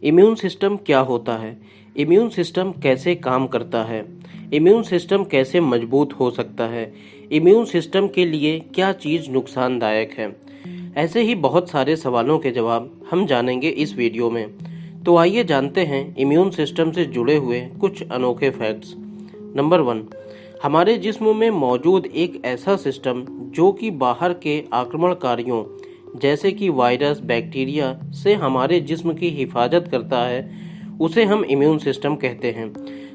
Immune system क्या होता है? इम्यून सिस्टम कैसे काम करता है? इम्यून सिस्टम कैसे मजबूत हो सकता है? इम्यून सिस्टम के लिए क्या चीज़ नुकसानदायक है? ऐसे ही बहुत सारे सवालों के जवाब हम जानेंगे इस वीडियो में। तो आइए जानते हैं इम्यून सिस्टम से जुड़े हुए कुछ अनोखे फैक्ट्स। नंबर 1, हमारे जिस्म में मौजूद एक ऐसा सिस्टम जो कि बाहर के आक्रमणकारियों जैसे कि वायरस, बैक्टीरिया से हमारे जिस्म की हिफाजत करता है, उसे हम इम्यून सिस्टम कहते हैं।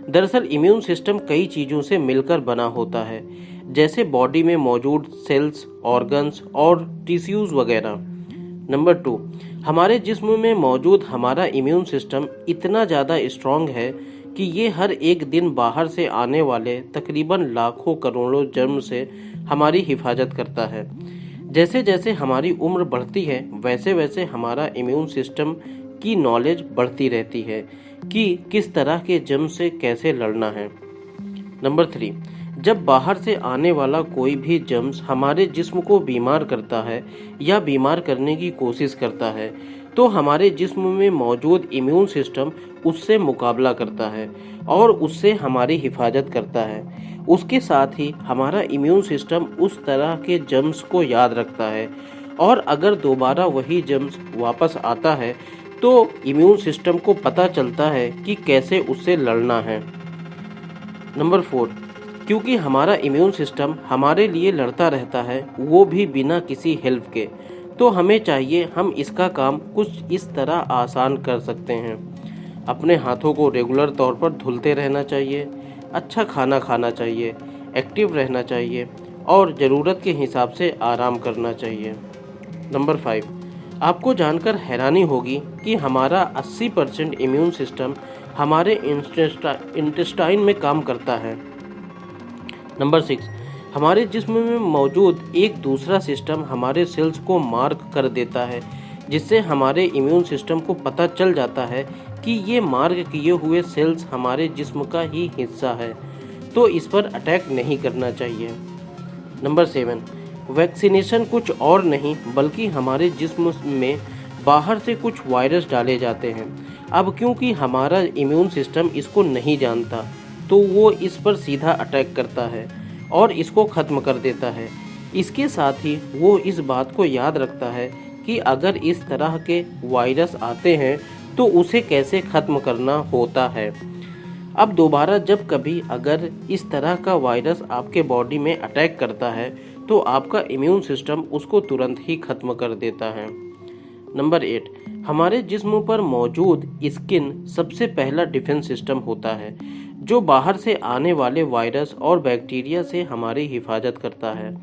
दरअसल इम्यून सिस्टम कई चीज़ों से मिलकर बना होता है, जैसे बॉडी में मौजूद सेल्स, ऑर्गन्स और टिश्यूज़ वगैरह। नंबर 2, हमारे जिस्म में मौजूद हमारा इम्यून सिस्टम इतना ज़्यादा स्ट्रॉन्ग है कि ये हर एक दिन बाहर से आने वाले तकरीबन लाखों करोड़ों जर्म से हमारी हिफाजत करता है। जैसे जैसे हमारी उम्र बढ़ती है वैसे वैसे हमारा इम्यून सिस्टम की नॉलेज बढ़ती रहती है कि किस तरह के जर्म से कैसे लड़ना है। नंबर 3, जब बाहर से आने वाला कोई भी जर्म्स हमारे जिस्म को बीमार करता है या बीमार करने की कोशिश करता है तो हमारे जिस्म में मौजूद इम्यून सिस्टम उससे मुकाबला करता है और उससे हमारी हिफाजत करता है। उसके साथ ही हमारा इम्यून सिस्टम उस तरह के जर्म्स को याद रखता है और अगर दोबारा वही जर्म्स वापस आता है तो इम्यून सिस्टम को पता चलता है कि कैसे उससे लड़ना है। नंबर 4, क्योंकि हमारा इम्यून सिस्टम हमारे लिए लड़ता रहता है, वो भी बिना किसी हेल्प के, तो हमें चाहिए हम इसका काम कुछ इस तरह आसान कर सकते हैं। अपने हाथों को रेगुलर तौर पर धुलते रहना चाहिए, अच्छा खाना खाना चाहिए, एक्टिव रहना चाहिए और ज़रूरत के हिसाब से आराम करना चाहिए। नंबर 5, आपको जानकर हैरानी होगी कि हमारा 80% इम्यून सिस्टम हमारे इंटेस्टाइन में काम करता है। नंबर 6, हमारे जिस्म में मौजूद एक दूसरा सिस्टम हमारे सेल्स को मार्क कर देता है, जिससे हमारे इम्यून सिस्टम को पता चल जाता है कि ये मार्क किए हुए सेल्स हमारे जिस्म का ही हिस्सा है, तो इस पर अटैक नहीं करना चाहिए। नंबर 7, वैक्सीनेशन कुछ और नहीं बल्कि हमारे जिस्म में बाहर से कुछ वायरस डाले जाते हैं। अब क्योंकि हमारा इम्यून सिस्टम इसको नहीं जानता तो वो इस पर सीधा अटैक करता है और इसको ख़त्म कर देता है। इसके साथ ही वो इस बात को याद रखता है कि अगर इस तरह के वायरस आते हैं तो उसे कैसे ख़त्म करना होता है। अब दोबारा जब कभी अगर इस तरह का वायरस आपके बॉडी में अटैक करता है तो आपका इम्यून सिस्टम उसको तुरंत ही ख़त्म कर देता है। नंबर 8, हमारे जिस्म पर मौजूद स्किन सबसे पहला डिफेंस सिस्टम होता है जो बाहर से आने वाले वायरस और बैक्टीरिया से हमारी हिफाजत करता है।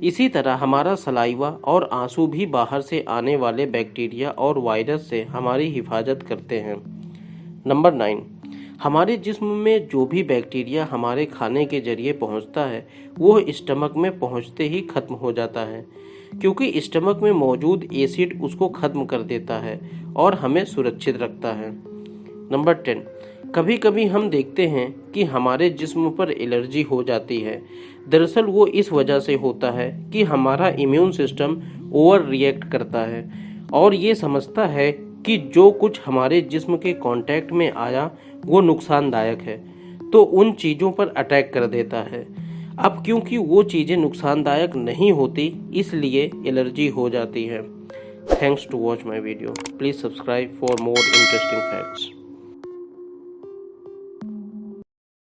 इसी तरह हमारा सलाइवा और आंसू भी बाहर से आने वाले बैक्टीरिया और वायरस से हमारी हिफाजत करते हैं। नंबर 9, हमारे जिस्म में जो भी बैक्टीरिया हमारे खाने के जरिए पहुंचता है वो स्टमक में पहुंचते ही खत्म हो जाता है, क्योंकि स्टमक में मौजूद एसिड उसको खत्म कर देता है और हमें सुरक्षित रखता है। नंबर 10, कभी कभी हम देखते हैं कि हमारे जिस्म पर एलर्जी हो जाती है। दरअसल वो इस वजह से होता है कि हमारा इम्यून सिस्टम ओवर रिएक्ट करता है और ये समझता है कि जो कुछ हमारे जिस्म के कांटेक्ट में आया वो नुकसानदायक है, तो उन चीज़ों पर अटैक कर देता है। अब क्योंकि वो चीज़ें नुकसानदायक नहीं होती इसलिए एलर्जी हो जाती है। Thanks to watch my video. Please subscribe for more interesting facts.